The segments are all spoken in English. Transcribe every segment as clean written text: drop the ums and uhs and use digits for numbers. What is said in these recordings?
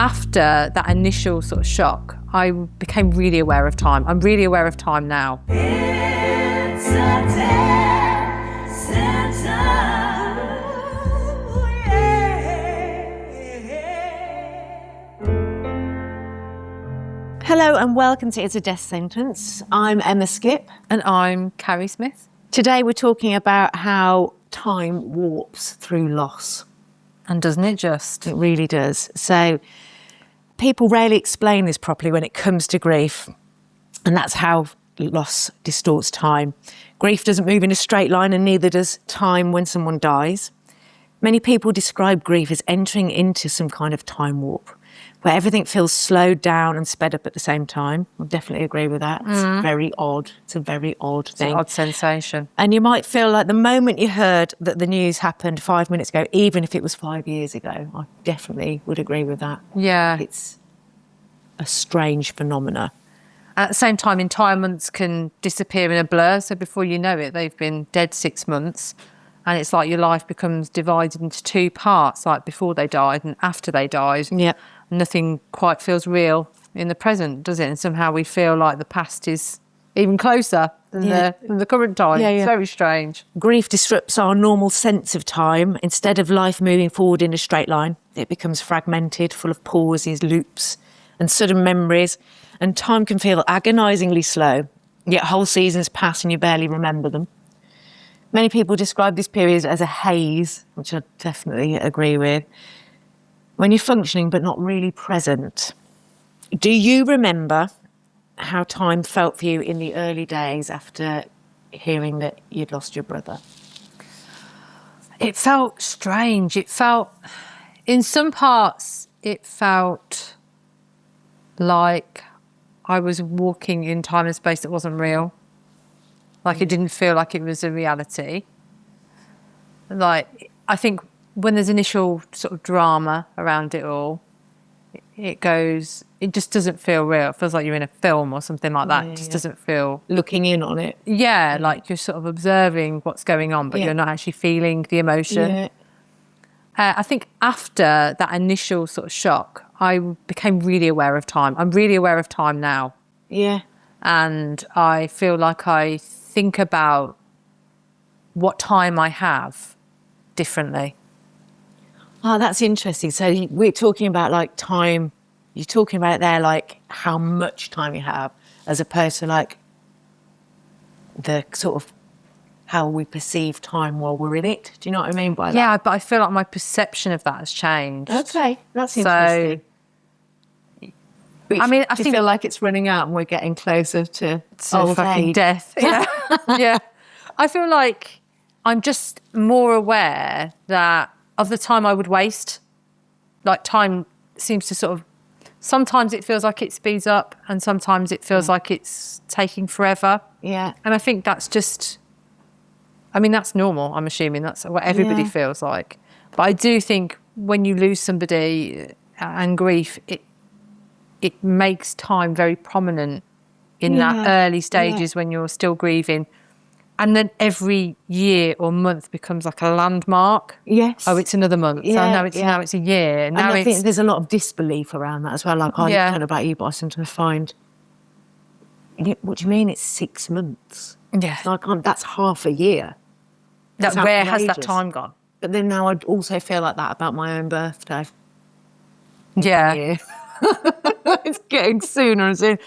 after that initial sort of shock, I became really aware of time. I'm really aware of time now. It's a dead center. Hello and welcome to It's a Death Sentence. I'm Emma Skip. And I'm Carrie Smith. Today we're talking about how time warps through loss. And doesn't it just? It really does. So people rarely explain this properly when it comes to grief. And that's how loss distorts time. Grief doesn't move in a straight line, and neither does time when someone dies. Many people describe grief as entering into some kind of time warp, where everything feels slowed down and sped up at the same time. I definitely agree with that. It's very odd. It's a very odd thing. It's an odd sensation. And you might feel like the moment you heard that the news happened 5 minutes ago, even if it was 5 years ago, I definitely would agree with that. Yeah. It's a strange phenomena. At the same time, entire months can disappear in a blur. So before you know it, they've been dead 6 months. And it's like your life becomes divided into two parts, like before they died and after they died. Yeah. Nothing quite feels real in the present, does it? And somehow we feel like the past is even closer than, the current time. It's very strange. Grief disrupts our normal sense of time. Instead of life moving forward in a straight line, it becomes fragmented, full of pauses, loops and sudden memories. And time can feel agonisingly slow, yet whole seasons pass and you barely remember them. Many people describe this period as a haze, which I definitely agree with, when you're functioning but not really present. Do you remember how time felt for you in the early days after hearing that you'd lost your brother? It felt strange. It felt, in some parts, it felt like I was walking in time and space that wasn't real. Like it didn't feel like it was a reality. Like, I think when there's initial sort of drama around it all, it just doesn't feel real. It feels like you're in a film or something like that. It just doesn't feel... Looking in on it. Yeah, like you're sort of observing what's going on, but you're not actually feeling the emotion. Yeah. I think after that initial sort of shock, I became really aware of time. I'm really aware of time now. Yeah. And I feel like I think about what time I have differently. Oh, that's interesting. So we're talking about like time, you're talking about it there like how much time you have as opposed to like the sort of how we perceive time while we're in it. Do you know what I mean by that? Yeah, but I feel like my perception of that has changed. Okay, that's interesting. I mean, I do you think feel like it's running out and we're getting closer to old fucking age? death. Yeah. Yeah. I feel like I'm just more aware that of the time I would waste. Like time seems to sort of, sometimes it feels like it speeds up and sometimes it feels like it's taking forever. Yeah. And I think that's just, I mean, that's normal. I'm assuming that's what everybody feels like. But I do think when you lose somebody and grief, it makes time very prominent in that early stages when you're still grieving. And then every year or month becomes like a landmark. Yes. Oh, it's another month. Yeah, Now it's a year. Now and I think there's a lot of disbelief around that as well. Like, I don't know about you, but I sometimes find, what do you mean it's 6 months? Yeah. Like, that's half a year. That's where has that outrageous. time gone? But then now I also feel like that about my own birthday. Yeah. It's getting sooner and sooner.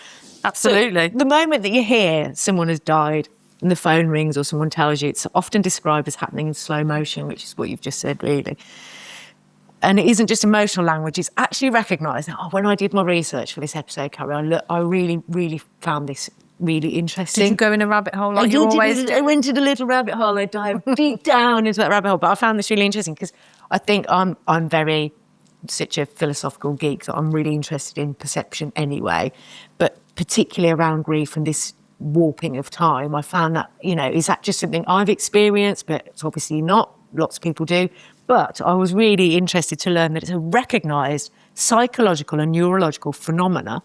Absolutely. So the moment that you hear someone has died and the phone rings or someone tells you, it's often described as happening in slow motion, which is what you've just said, really. And it isn't just emotional language, it's actually recognised. Oh, when I did my research for this episode, Carrie, I really, really found this really interesting. Did you go in a rabbit hole like you always do? I went to the little rabbit hole, I dived deep down into that rabbit hole, but I found this really interesting because I think I'm very such a philosophical geek that I'm really interested in perception anyway, but particularly around grief and this warping of time, I found that, is that just something I've experienced? But it's obviously not. Lots of people do. But I was really interested to learn that it's a recognised psychological and neurological phenomena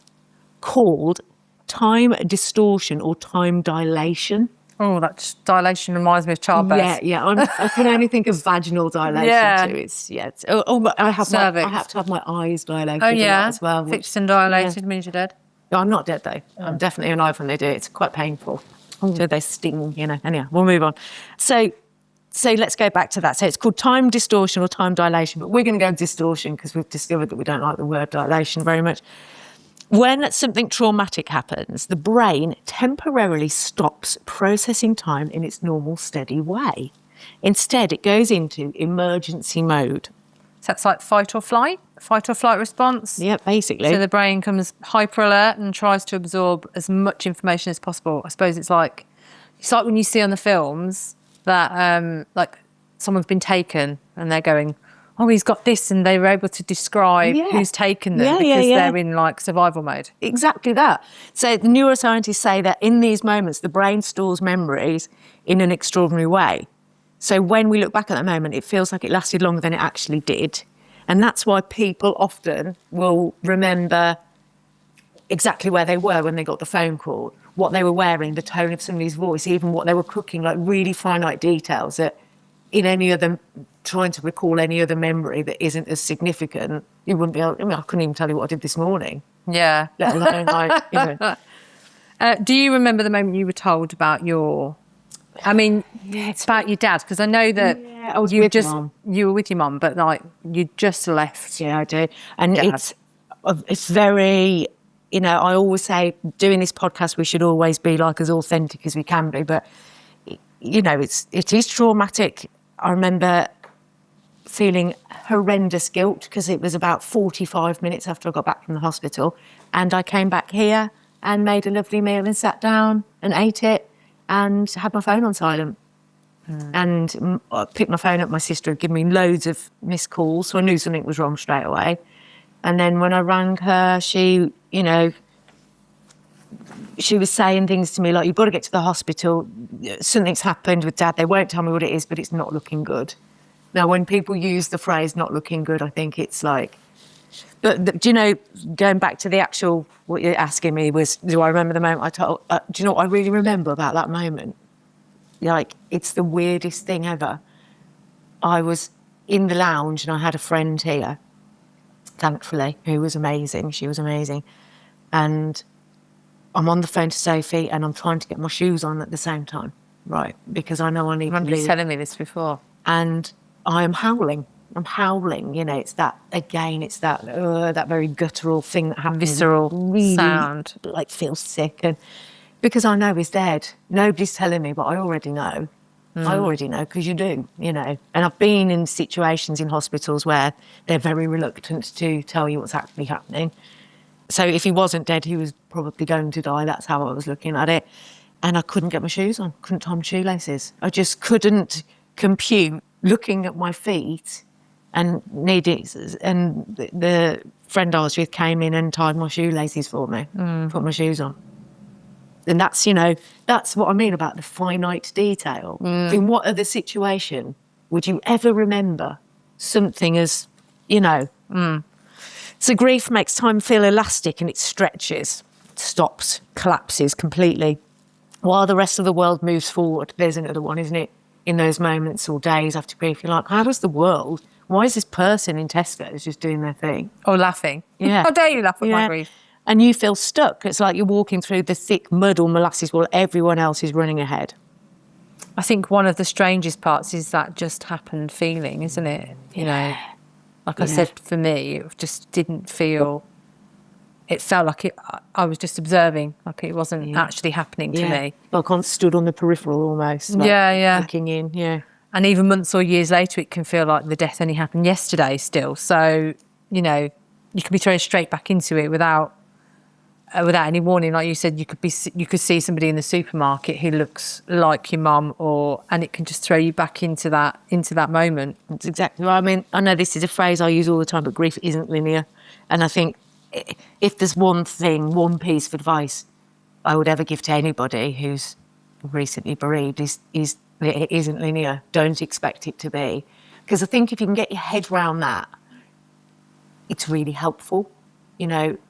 called time distortion or time dilation. Oh, that dilation reminds me of childbirth. I can only think of vaginal dilation Yeah. too. But I have Cervix. to have my eyes dilated Oh, a lot yeah. as well. Fixed and dilated means you're dead. No, I'm not dead though. I'm definitely alive when they do it. It's quite painful. So they sting, Anyhow, we'll move on. So let's go back to that. So it's called time distortion or time dilation, but we're going to go distortion because we've discovered that we don't like the word dilation very much. When something traumatic happens, the brain temporarily stops processing time in its normal, steady way. Instead, it goes into emergency mode. So that's like fight or flight response. Yeah, basically. So the brain comes hyper alert and tries to absorb as much information as possible. I suppose it's like when you see on the films that like someone's been taken and they're going, oh, he's got this, and they were able to describe who's taken them because they're in like survival mode. Exactly that. So the neuroscientists say that in these moments, the brain stores memories in an extraordinary way. So when we look back at that moment, it feels like it lasted longer than it actually did. And that's why people often will remember exactly where they were when they got the phone call, what they were wearing, the tone of somebody's voice, even what they were cooking, like really finite details that in any other, trying to recall any other memory that isn't as significant, you wouldn't be able, I couldn't even tell you what I did this morning. Yeah. Let alone do you remember the moment you were told about it's about your dad, because I know that I was with Mum. You were with your mum, but like you just left. Yeah, I do. And Dad. it's very, I always say doing this podcast, we should always be like as authentic as we can be, but it is traumatic. I remember feeling horrendous guilt because it was about 45 minutes after I got back from the hospital, and I came back here and made a lovely meal and sat down and ate it and had my phone on silent. And I picked my phone up, my sister had given me loads of missed calls, so I knew something was wrong straight away. And then when I rang her, she was saying things to me like, you've got to get to the hospital, something's happened with Dad, they won't tell me what it is, but it's not looking good. Now, when people use the phrase not looking good, I think it's like, but going back to the actual, what you're asking me was, do I remember the moment I told, do you know what I really remember about that moment? Like, it's the weirdest thing ever. I was in the lounge and I had a friend here, thankfully, who was amazing. She was amazing. And I'm on the phone to Sophie and I'm trying to get my shoes on at the same time, right? Because I know I need to leave. You telling me this before. And I am howling. I'm howling, it's that, again, it's that very guttural thing that happens. Visceral really, sound. Like, feel sick. And because I know he's dead. Nobody's telling me, but I already know. I already know, because you do, And I've been in situations in hospitals where they're very reluctant to tell you what's actually happening. So if he wasn't dead, he was probably going to die. That's how I was looking at it. And I couldn't get my shoes on, couldn't tie my shoelaces. I just couldn't compute looking at my feet and the friend I was with came in and tied my shoelaces for me, put my shoes on. And that's, that's what I mean about the finite detail. In what other situation would you ever remember something as, So grief makes time feel elastic and it stretches, stops, collapses completely. While the rest of the world moves forward, there's another one, isn't it? In those moments or days after grief, you're like, how does the world, why is this person in Tesco's just doing their thing? Or laughing. Yeah. How dare you laugh at my grief? And you feel stuck. It's like you're walking through the thick mud or molasses while everyone else is running ahead. I think one of the strangest parts is that just happened feeling, isn't it? Like I said, for me, it just didn't feel... It felt like I was just observing, like it wasn't actually happening to me. Like I stood on the peripheral almost. Like looking in, And even months or years later, it can feel like the death only happened yesterday still. So, you can be thrown straight back into it without any warning. Like you said, you could see somebody in the supermarket who looks like your mum, and it can just throw you back into that moment. That's exactly right. I mean, I know this is a phrase I use all the time, but grief isn't linear. And I think if there's one piece of advice I would ever give to anybody who's recently bereaved is that it isn't linear. Don't expect it to be. Because I think if you can get your head around that, it's really helpful.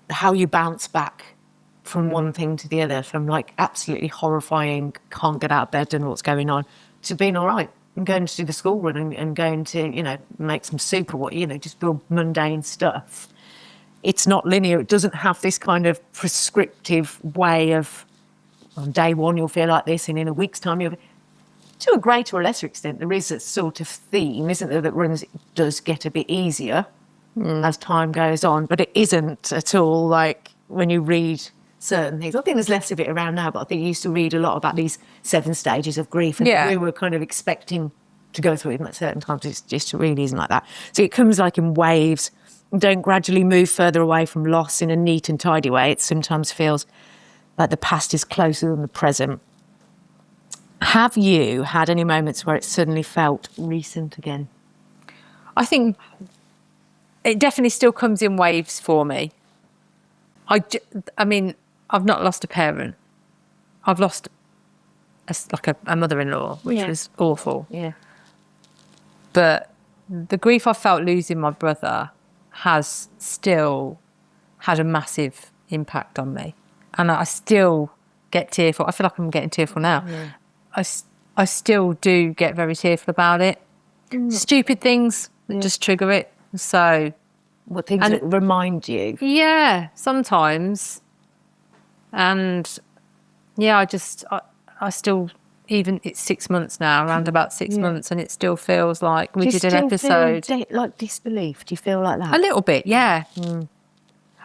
How you bounce back from one thing to the other, from like absolutely horrifying, can't get out of bed, don't know what's going on, to being all right and going to do the school run and going to, you know, make some soup or what, you know, just real mundane stuff. It's not linear. It doesn't have this kind of prescriptive way of, on day one you'll feel like this, and in a week's time you'll be... To a greater or lesser extent, there is a sort of theme, isn't there, that runs, it does get a bit easier as time goes on, but it isn't at all like when you read certain things. I think there's less of it around now, but I think you used to read a lot about these 7 stages of grief, and we were kind of expecting to go through them at certain times. It just really isn't like that. So it comes like in waves. Don't gradually move further away from loss in a neat and tidy way. It sometimes feels like the past is closer than the present. Have you had any moments where it suddenly felt recent again? I think it definitely still comes in waves for me. I mean, I've not lost a parent. I've lost a mother-in-law, which was awful. Yeah. But the grief I felt losing my brother has still had a massive impact on me. And I still get tearful. I feel like I'm getting tearful now. Yeah. I still do get very tearful about it. Stupid things that just trigger it. So... What things that remind you? Yeah, sometimes. And yeah, I still, even it's 6 months now, around about 6 months, and it still feels like we did an episode. Feel like disbelief? Do you feel like that? A little bit, yeah.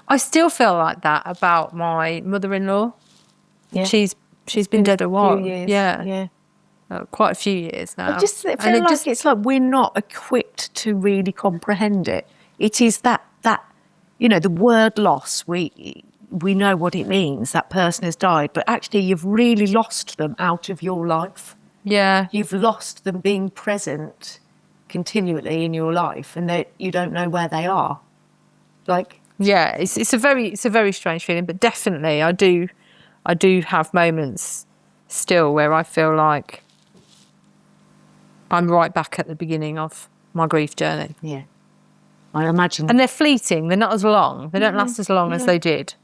I still feel like that about my mother-in-law. Yeah. She's been dead a while. Years. Yeah. Quite a few years now. I just feel like it's like we're not equipped to really comprehend it. It is that you know, the word loss, we know what it means, that person has died, but actually you've really lost them out of your life. Yeah. You've lost them being present continually in your life, and that you don't know where they are. Like, yeah, it's a very strange feeling, but definitely I do have moments still where I feel like I'm right back at the beginning of my grief journey. yeah. I imagine. And they're fleeting. They're not as long. They don't last as long as they did.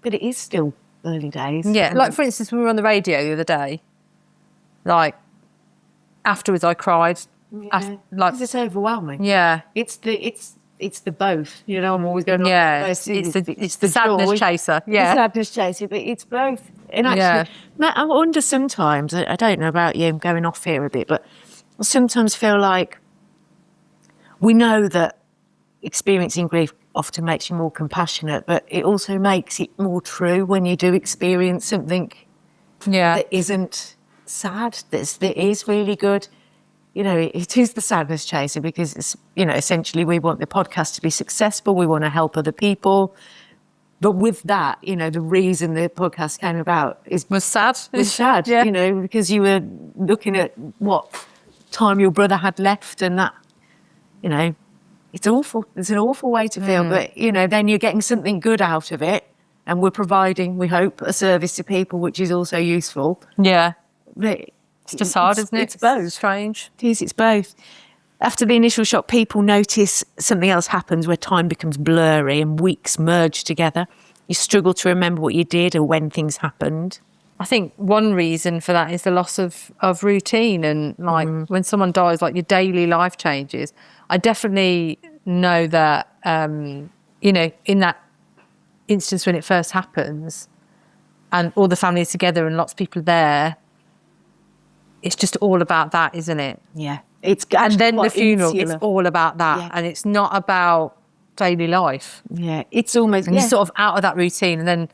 But it is still early days. Yeah. Like, for instance, we were on the radio the other day. Like, afterwards I cried. Yeah. Because it's overwhelming. Yeah. It's the both. You know, I'm always going on. Yeah. It's the sadness joy, chaser. Yeah. the sadness chaser, but it's both. And actually, Matt, I wonder sometimes, I don't know about you, I'm going off here a bit, but I sometimes feel like we know that experiencing grief often makes you more compassionate, but it also makes it more true when you do experience something that isn't sad, that is really good. You know, it is the sadness chaser because it's, you know, essentially we want the podcast to be successful, we want to help other people. But with that, you know, the reason the podcast came about was sad, Yeah. you know, because you were looking at what time your brother had left, and that, you know, it's awful. It's an awful way to feel, but, you know, then you're getting something good out of it, and we're providing, we hope, a service to people, which is also useful. Yeah. But it's just hard, isn't it? It's both. Strange. It is, it's both. After the initial shock, people notice something else happens where time becomes blurry and weeks merge together. You struggle to remember what you did or when things happened. I think one reason for that is the loss of routine, and like when someone dies, like your daily life changes. I definitely know that, you know, in that instance when it first happens and all the family is together and lots of people are there, it's just all about that, isn't it? Yeah. And then the funeral, it's all about that. Yeah. And it's not about daily life. Yeah. It's almost... And you're sort of out of that routine, and then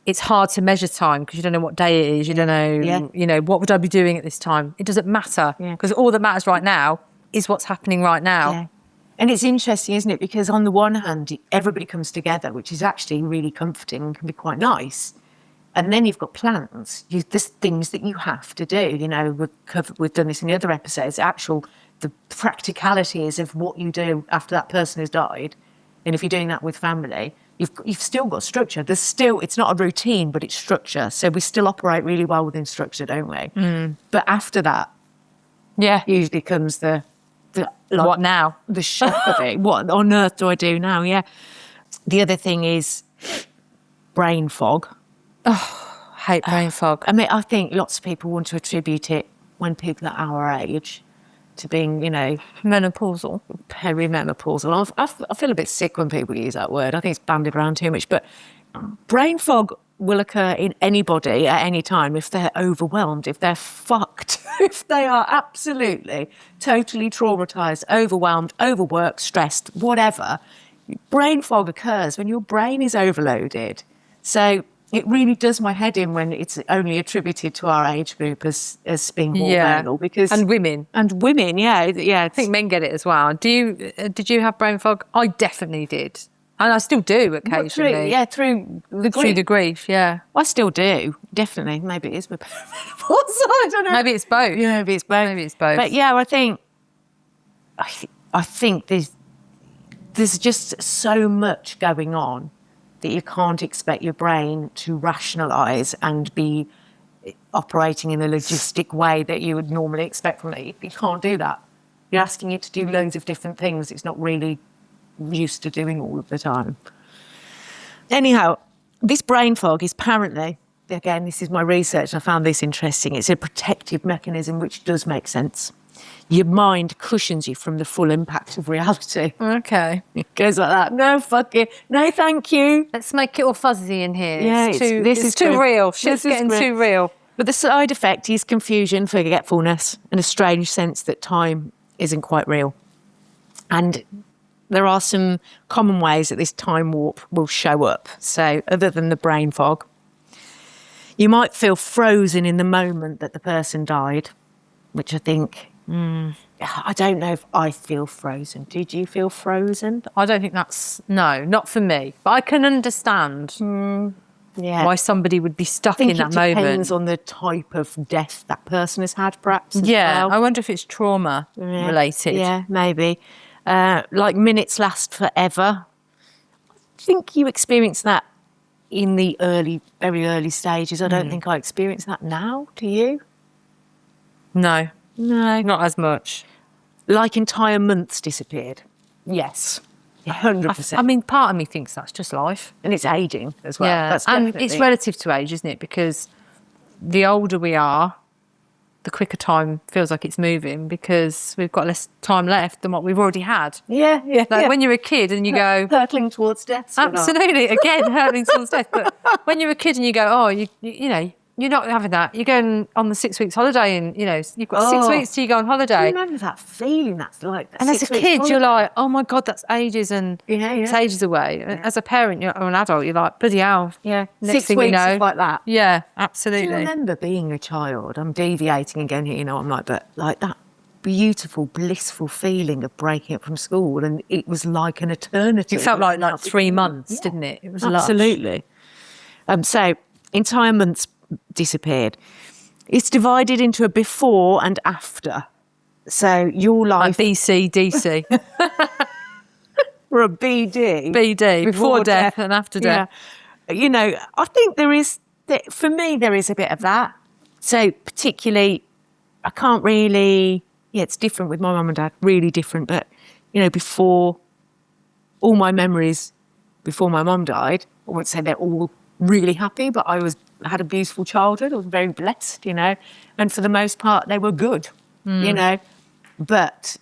it's hard to measure time because you don't know what day it is. You don't know, you know, what would I be doing at this time? It doesn't matter because all that matters right now is what's happening right now. Yeah. And it's interesting, isn't it? Because on the one hand, everybody comes together, which is actually really comforting and can be quite nice. And then you've got plans. There's things that you have to do. You know, we've done this in the other episodes. The practicalities of what you do after that person has died. And if you're doing that with family, you've still got structure. It's not a routine, but it's structure. So we still operate really well within structure, don't we? But after that, usually comes the like, what now? The shock of it. What on earth do I do now? Yeah. The other thing is brain fog. Hate brain fog. I mean, I think lots of people want to attribute it when people are our age to being, Menopausal. perimenopausal. I feel a bit sick when people use that word. I think it's bandied around too much. But brain fog will occur in anybody at any time if they're overwhelmed, if they're fucked, if they are absolutely, totally traumatised, overwhelmed, overworked, stressed, whatever. Brain fog occurs when your brain is overloaded. So it really does my head in when it's only attributed to our age group as being hormonal. Because And women. And women, yeah. I think men get it as well. Did you have brain fog? I definitely did. And I still do occasionally. Through the grief. Through the grief, yeah. I still do, definitely. Maybe it is my I don't know. Maybe it's both. Yeah, maybe it's both. Maybe it's both. But yeah, I think there's just so much going on that you can't expect your brain to rationalise and be operating in a logistic way that you would normally expect from it. You can't do that. You're asking it to do loads of different things it's not really used to doing all of the time. Anyhow, this brain fog is apparently, again, this is my research and I found this interesting, it's a protective mechanism which does make sense. Your mind cushions you from the full impact of reality. Okay. It goes like that. No, fuck it. No, thank you. Let's make it all fuzzy in here. Yeah, This is too real. Shit's getting too real. But the side effect is confusion, forgetfulness, and a strange sense that time isn't quite real. And there are some common ways that this time warp will show up. So other than the brain fog, you might feel frozen in the moment that the person died, which I think, I don't know if I feel frozen. Did you feel frozen? I don't think no, not for me. But I can understand why somebody would be stuck in that moment. It depends on the type of death that person has had, perhaps. As Yeah, well. I wonder if it's trauma related. Yeah, maybe. Like minutes last forever. I think you experience that in the very early stages. I don't think I experience that now. Do you? No, not as much. Like entire months disappeared. Yes. 100%. I mean, part of me thinks that's just life. And it's aging as well. Yeah, That's and definitely... it's relative to age, isn't it? Because the older we are, the quicker time feels like it's moving because we've got less time left than what we've already had. Yeah. Like when you're a kid and you go... Hurtling towards death. Absolutely. Again, hurtling towards death. But when you're a kid and you go, oh, you know, you're not having that. You're going on the 6 weeks holiday and, you've got 6 weeks till you go on holiday. I remember that feeling. That's like that. And as a kid, you're like, oh my God, that's ages and it's ages away. Yeah. As a parent or an adult, you're like, bloody hell. Yeah. Next 6 thing weeks you know, like that. Yeah, Do absolutely. you remember being a child? I'm deviating again here, I'm like, but like that beautiful, blissful feeling of breaking up from school, and it was like an eternity. It felt like 3 months, didn't it? It was absolutely. So entire months disappeared. It's divided into a before and after. So your life... Like BC, DC. Or a BD. BD, before death and after death. Yeah. I think for me, there is a bit of that. So particularly, I can't really... Yeah, it's different with my mum and dad, really different. But, before all my memories, before my mum died, I wouldn't say they're all really happy, but I had a beautiful childhood. I was very blessed, and for the most part, they were good, But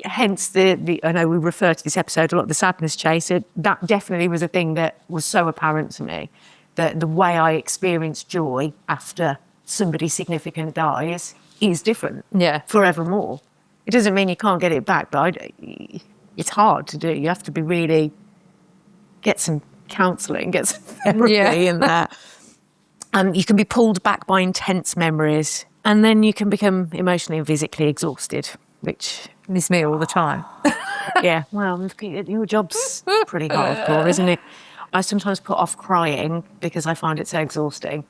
hence I know we refer to this episode a lot, the sadness chaser. That definitely was a thing that was so apparent to me, that the way I experience joy after somebody significant dies is different, forevermore. It doesn't mean you can't get it back, but it's hard to do. You have to be really get some counselling, get some therapy in there. You can be pulled back by intense memories, and then you can become emotionally and physically exhausted, which is me all the time. Yeah, well, your job's pretty hardcore, isn't it? I sometimes put off crying because I find it so exhausting.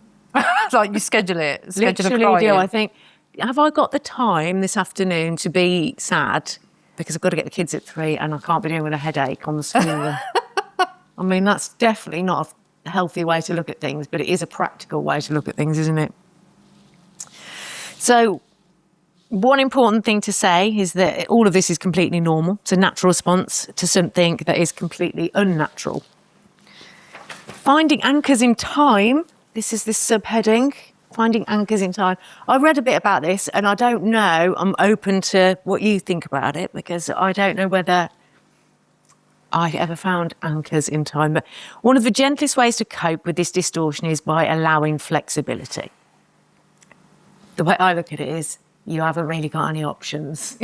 Like you schedule it. Literally do. I think, have I got the time this afternoon to be sad because I've got to get the kids at 3 and I can't be doing with a headache on the school? I mean, that's definitely not a healthy way to look at things, but it is a practical way to look at things, isn't it? So one important thing to say is that all of this is completely normal. It's a natural response to something that is completely unnatural. Finding anchors in time this is this subheading, Finding Anchors in Time. I read a bit about this and I don't know, I'm open to what you think about it because I don't know whether I ever found anchors in time. But one of the gentlest ways to cope with this distortion is by allowing flexibility. The way I look at it is, you haven't really got any options.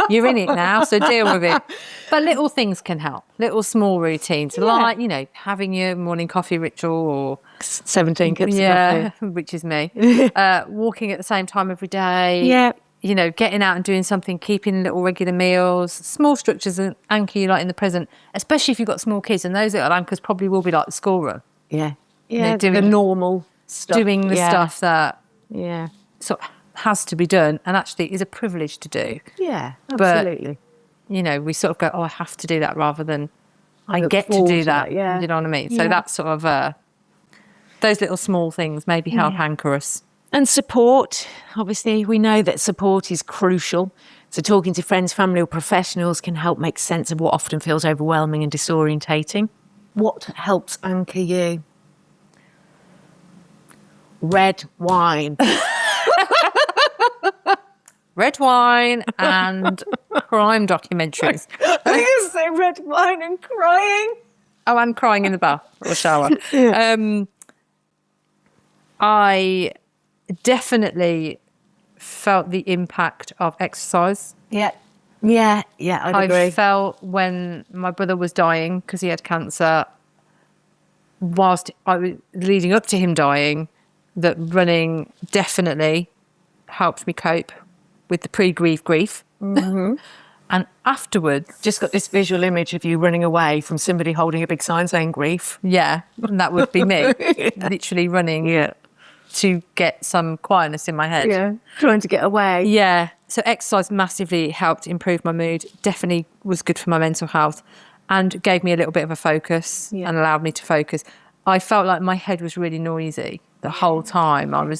You're in it now, so deal with it. But little things can help. Little small routines, like, you know, having your morning coffee ritual or 17 cups of coffee. which is me. Walking at the same time every day. Yeah. You know, getting out and doing something, keeping little regular meals, small structures that anchor you like in the present, especially if you've got small kids. And those little anchors probably will be like the schoolroom. Yeah. Yeah, doing the normal stuff. Doing the stuff that sort of has to be done and actually is a privilege to do. Yeah, absolutely. But, you know, we sort of go, oh, I have to do that rather than I look get to forward do to that. that, You know what I mean? Yeah. So that's sort of those little small things maybe help anchor us. And support. Obviously, we know that support is crucial. So talking to friends, family or professionals can help make sense of what often feels overwhelming and disorientating. What helps anchor you? Red wine. Red wine and crime documentaries. I used to say red wine and crying. Oh, and crying in the bath or shower. I definitely felt the impact of exercise. Yeah, I'd agree. I felt when my brother was dying because he had cancer, whilst I was leading up to him dying, that running definitely helped me cope with the pre-grief grief. Mm-hmm. And afterwards, Just got this visual image of you running away from somebody holding a big sign saying grief. yeah, and that would be me, literally running to get some quietness in my head. Yeah, trying to get away. Yeah. So exercise massively helped improve my mood, definitely was good for my mental health and gave me a little bit of a focus and allowed me to focus. I felt like my head was really noisy the whole time. I'm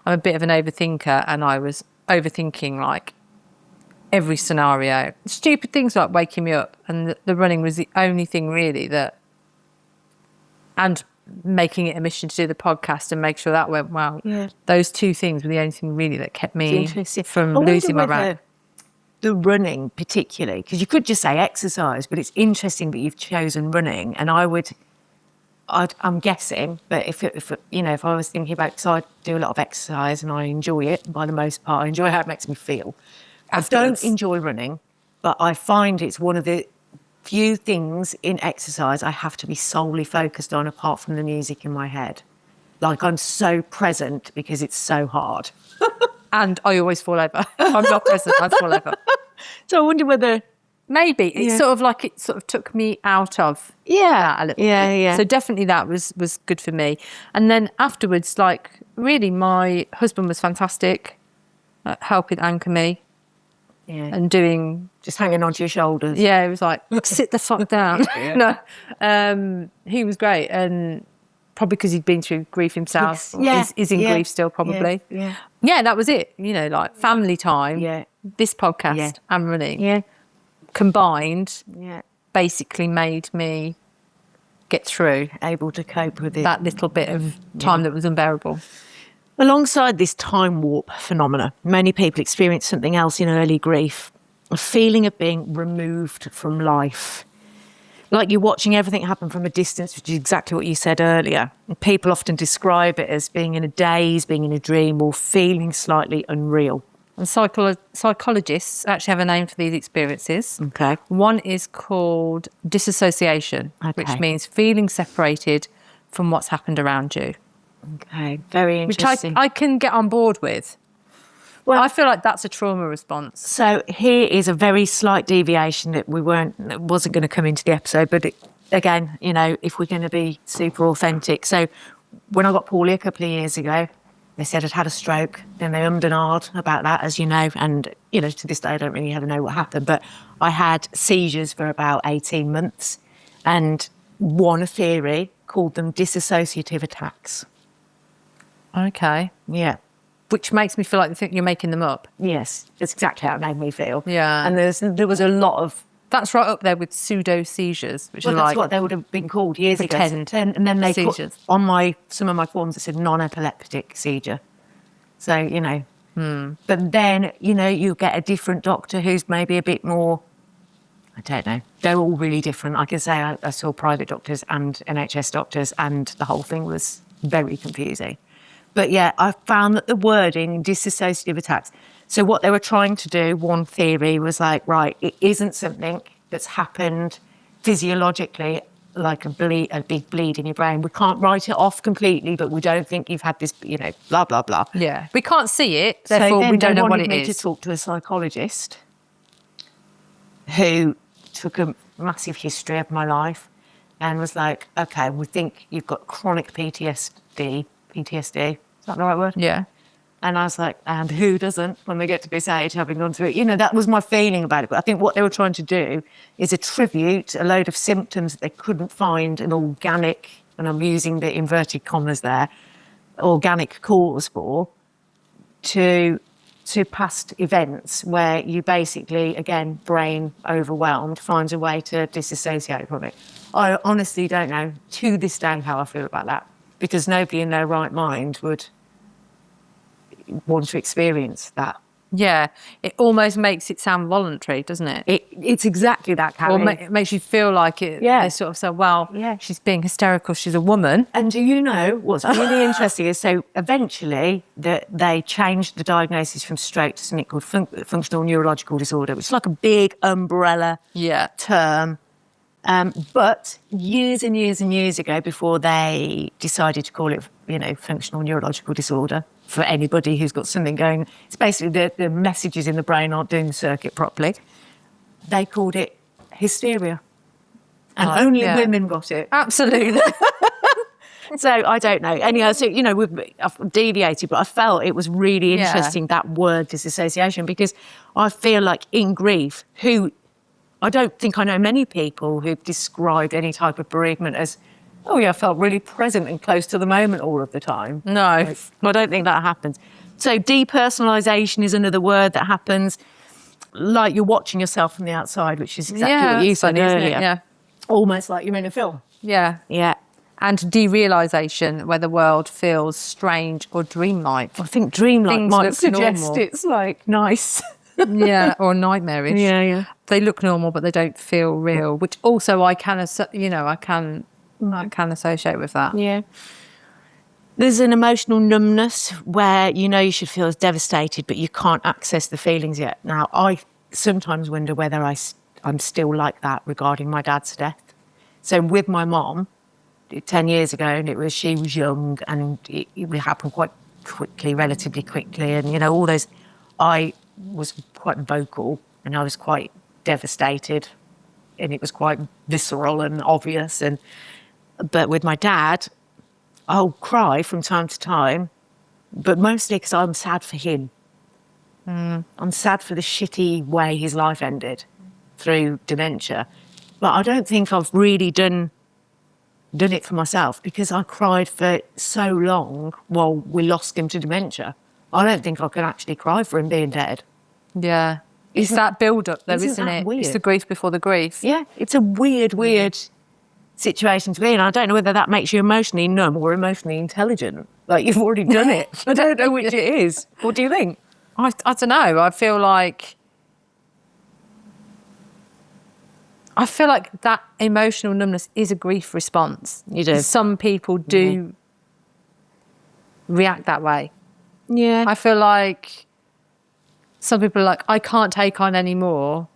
a bit of an overthinker and I was overthinking like every scenario. Stupid things like waking me up, and the running was the only thing really that, and making it a mission to do the podcast and make sure that went well. Yeah. Those two things were the only thing really that kept me from I wonder losing my whether rag. The running particularly, because you could just say exercise, but it's interesting that you've chosen running. And I'm guessing, but if I was thinking about, because I do a lot of exercise and I enjoy it by the most part, I enjoy how it makes me feel. Afterwards. I don't enjoy running, but I find it's one of the few things in exercise I have to be solely focused on apart from the music in my head. Like I'm so present because it's so hard. And I always fall over. If I'm not present, I fall over. So I wonder whether... Maybe. It's sort of like it sort of took me out of that a little bit. Yeah. So definitely that was good for me. And then afterwards, like really my husband was fantastic at helping anchor me and doing... Just hanging onto your shoulders. Yeah, it was like, sit the fuck down. No, he was great. And probably because he'd been through grief himself. Is in grief still probably. Yeah, that was it. You know, like family time, this podcast and running combined basically made me get through. Able to cope with it. That little bit of time that was unbearable. Alongside this time warp phenomena, many people experience something else in early grief, a feeling of being removed from life. Like you're watching everything happen from a distance, which is exactly what you said earlier. And people often describe it as being in a daze, being in a dream, or feeling slightly unreal. And psychologists actually have a name for these experiences. Okay. One is called disassociation, which means feeling separated from what's happened around you. Okay, very interesting. Which I can get on board with. Well, I feel like that's a trauma response. So here is a very slight deviation that wasn't going to come into the episode, but again, you know, if we're going to be super authentic. So when I got poorly a couple of years ago, they said I'd had a stroke. Then they ummed and ahed about that, as you know. And, you know, to this day, I don't really ever know what happened. But I had seizures for about 18 months. And one theory called them dissociative attacks. Okay. Yeah. Which makes me feel like you think you're making them up. Yes, that's exactly how it made me feel. Yeah. And there was a lot of That's right up there with pseudo seizures, which Well, are that's like what they would have been called years ago. pretend And then they put, seizures. on some of my forms, it said non-epileptic seizure. So, but then, you get a different doctor who's maybe a bit more, I don't know. They're all really different. I can say I saw private doctors and NHS doctors, and the whole thing was very confusing. But yeah, I found that the wording, dissociative attacks, so what they were trying to do, one theory was like, right, it isn't something that's happened physiologically, like a big bleed in your brain. We can't write it off completely, but we don't think you've had this, blah, blah, blah. Yeah, we can't see it, So therefore then we don't they know what wanted it me is. to talk to a psychologist who took a massive history of my life and was like, okay, we think you've got chronic PTSD. Is that the right word? Yeah. And I was like, and who doesn't when they get to this age, having gone through it? That was my feeling about it. But I think what they were trying to do is attribute a load of symptoms that they couldn't find an organic, and I'm using the inverted commas there, organic cause for, to past events where you basically, again, brain overwhelmed, finds a way to disassociate from it. I honestly don't know to this day how I feel about that, because nobody in their right mind would want to experience that. Yeah, it almost makes it sound voluntary, doesn't it? It's exactly that, Carrie. Or it makes you feel like it. Yeah. They sort of say, well, Yeah. she's being hysterical, she's a woman. And do you know what's really interesting is, so eventually they changed the diagnosis from stroke to something called functional neurological disorder, which is like a big umbrella term. But years and years and years ago, before they decided to call it, functional neurological disorder, for anybody who's got something going, it's basically the messages in the brain aren't doing the circuit properly, they called it hysteria. And only women got it. Absolutely. So I don't know. Anyhow, so, I've deviated, but I felt it was really interesting, that word disassociation, because I feel like in grief, I don't think I know many people who've described any type of bereavement as, oh yeah, I felt really present and close to the moment all of the time. No. I don't think that happens. So depersonalisation is another word that happens, like you're watching yourself from the outside, which is exactly what you said funny, isn't earlier. it? Yeah. Almost like you're in a film. Yeah. Yeah. And derealisation, where the world feels strange or dreamlike. I think dreamlike Things might look suggest normal. it's like nice. Yeah, or nightmarish. Yeah. They look normal, but they don't feel real, which also I can associate with that. Yeah. There's an emotional numbness where you should feel devastated, but you can't access the feelings yet. Now, I sometimes wonder whether I'm still like that regarding my dad's death. So with my mom, 10 years ago, and she was young, and it happened quite quickly, relatively quickly, and all those. I was quite vocal, and I was quite devastated, and it was quite visceral and obvious. But with my dad, I'll cry from time to time, but mostly because I'm sad for him. I'm sad for the shitty way his life ended through dementia. But I don't think I've really done it for myself, because I cried for so long while we lost him to dementia. I don't think I can actually cry for him being dead. Yeah. It's that build-up, though, isn't that it? weird? It's the grief before the grief. Yeah, it's a weird situation to be in. I don't know whether that makes you emotionally numb or emotionally intelligent. Like, you've already done it. I don't know which it is. What do you think? I don't know. I feel like that emotional numbness is a grief response. You do. Some people do react that way. Yeah. I feel like some people are like, I can't take on anymore,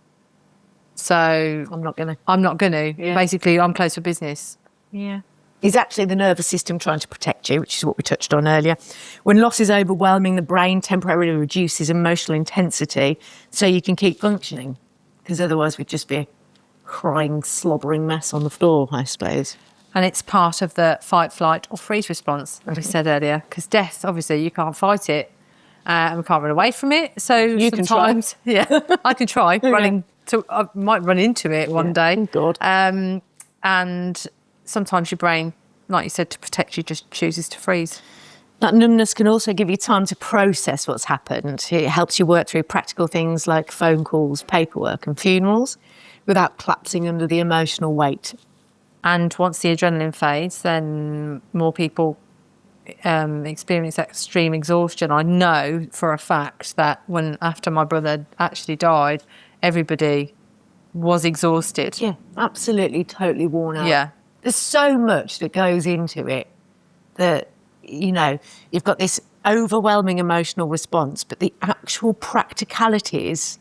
so I'm not going to. Yeah. Basically, I'm closed for business. Yeah. It's actually the nervous system trying to protect you, which is what we touched on earlier. When loss is overwhelming, the brain temporarily reduces emotional intensity so you can keep functioning, because otherwise we'd just be a crying, slobbering mess on the floor, I suppose. And it's part of the fight, flight or freeze response, as we said earlier, because death, obviously, you can't fight it and we can't run away from it. So You can try. sometimes, I can try. I might run into it one day. Oh, God. And sometimes your brain, like you said, to protect you, just chooses to freeze. That numbness can also give you time to process what's happened. It helps you work through practical things like phone calls, paperwork and funerals, without collapsing under the emotional weight. And once the adrenaline fades, then more people experience extreme exhaustion. I know for a fact that after my brother actually died, everybody was exhausted. Yeah, absolutely, totally worn out. Yeah. There's so much that goes into it that, you know, you've got this overwhelming emotional response, but the actual practicalities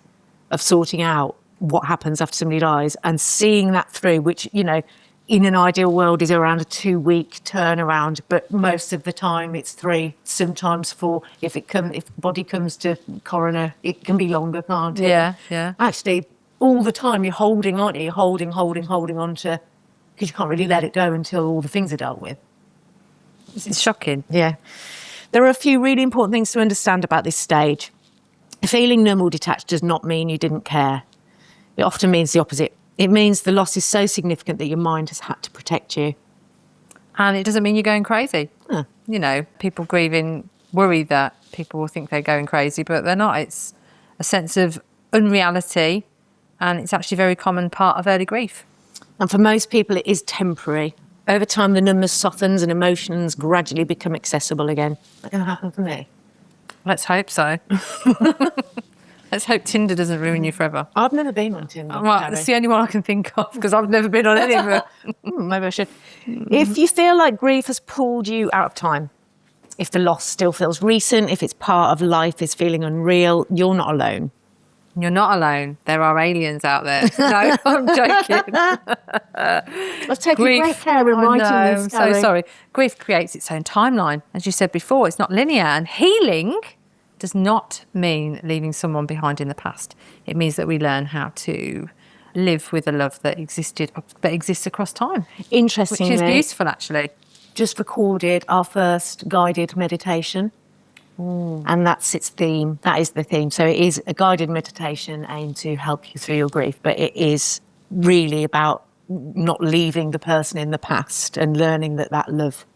of sorting out what happens after somebody dies and seeing that through, which, you know, in an ideal world is around a 2-week turnaround, but most of the time it's 3, sometimes 4. If the body comes to coroner, it can be longer, can't it? Yeah. Actually, all the time you're holding on, you're holding on to, because you can't really let it go until all the things are dealt with. It's shocking. Yeah. There are a few really important things to understand about this stage. Feeling numb or detached does not mean you didn't care. It often means the opposite. It means the loss is so significant that your mind has had to protect you. And it doesn't mean you're going crazy. Huh. You know, people grieving worry that people will think they're going crazy, but they're not. It's a sense of unreality, and it's actually a very common part of early grief. And for most people, it is temporary. Over time, the numbness softens and emotions gradually become accessible again. That's going to happen for me. Let's hope so. Let's hope Tinder doesn't ruin you forever. I've never been on Tinder. Well, that's the only one I can think of because I've never been on any of them. Maybe I should. If you feel like grief has pulled you out of time, if the loss still feels recent, if it's part of life is feeling unreal, you're not alone. You're not alone. There are aliens out there. No, I'm joking. I've taken great care in writing this. I'm so sorry. Grief creates its own timeline. As you said before, it's not linear. And healing does not mean leaving someone behind in the past. It means that we learn how to live with a love that exists across time. Interestingly, which is beautiful, actually. Just recorded our first guided meditation. And that's its theme. That is the theme. So it is a guided meditation aimed to help you through your grief, but it is really about not leaving the person in the past and learning that love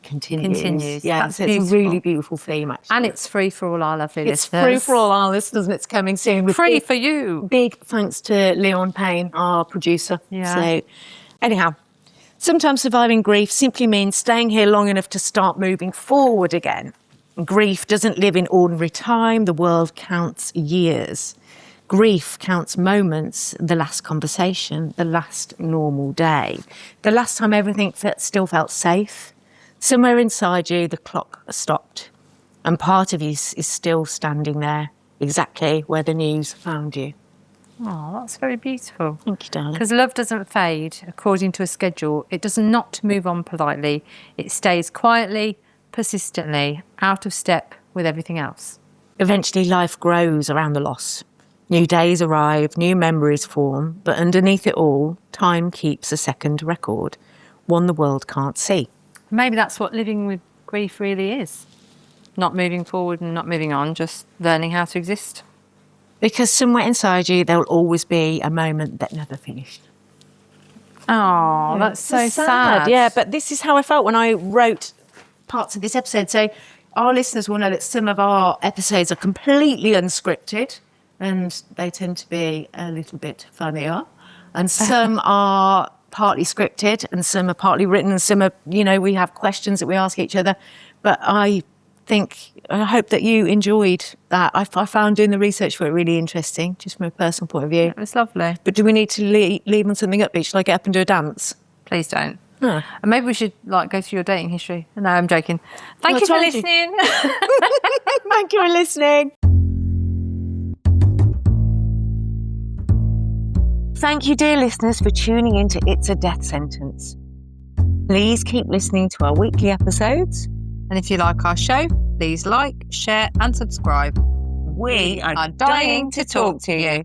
continues. Yeah, That's it's a really beautiful theme, actually. And it's free for all our lovely It's listeners. free for all our listeners, and it's coming soon. With Free for you. Big thanks to Leon Payne, our producer. Yeah. So, anyhow, sometimes surviving grief simply means staying here long enough to start moving forward again. Grief doesn't live in ordinary time. The world counts years. Grief counts moments, the last conversation, the last normal day, the last time everything still felt safe. Somewhere inside you, the clock stopped, and part of you is still standing there, exactly where the news found you. Oh, that's very beautiful. Thank you, darling. Because love doesn't fade according to a schedule. It does not move on politely. It stays quietly, persistently, out of step with everything else. Eventually, life grows around the loss. New days arrive, new memories form, but underneath it all, time keeps a second record, one the world can't see. Maybe that's what living with grief really is. Not moving forward and not moving on, just learning how to exist. Because somewhere inside you, there will always be a moment that never finished. Oh, that's so sad. Yeah, but this is how I felt when I wrote parts of this episode. So our listeners will know that some of our episodes are completely unscripted and they tend to be a little bit funnier. And some are partly scripted and some are partly written and some are, you know, we have questions that we ask each other. But I hope that you enjoyed that. I found doing the research for it really interesting, just from a personal point of view. It was lovely. But do we need to leave on something upbeat? Shall I get up and do a dance? Please don't. No. And maybe we should go through your dating history. No, I'm joking. Thank you for listening. Thank you for listening. Thank you, dear listeners, for tuning in to It's a Death Sentence. Please keep listening to our weekly episodes. And if you like our show, please like, share and subscribe. We are dying to talk to you.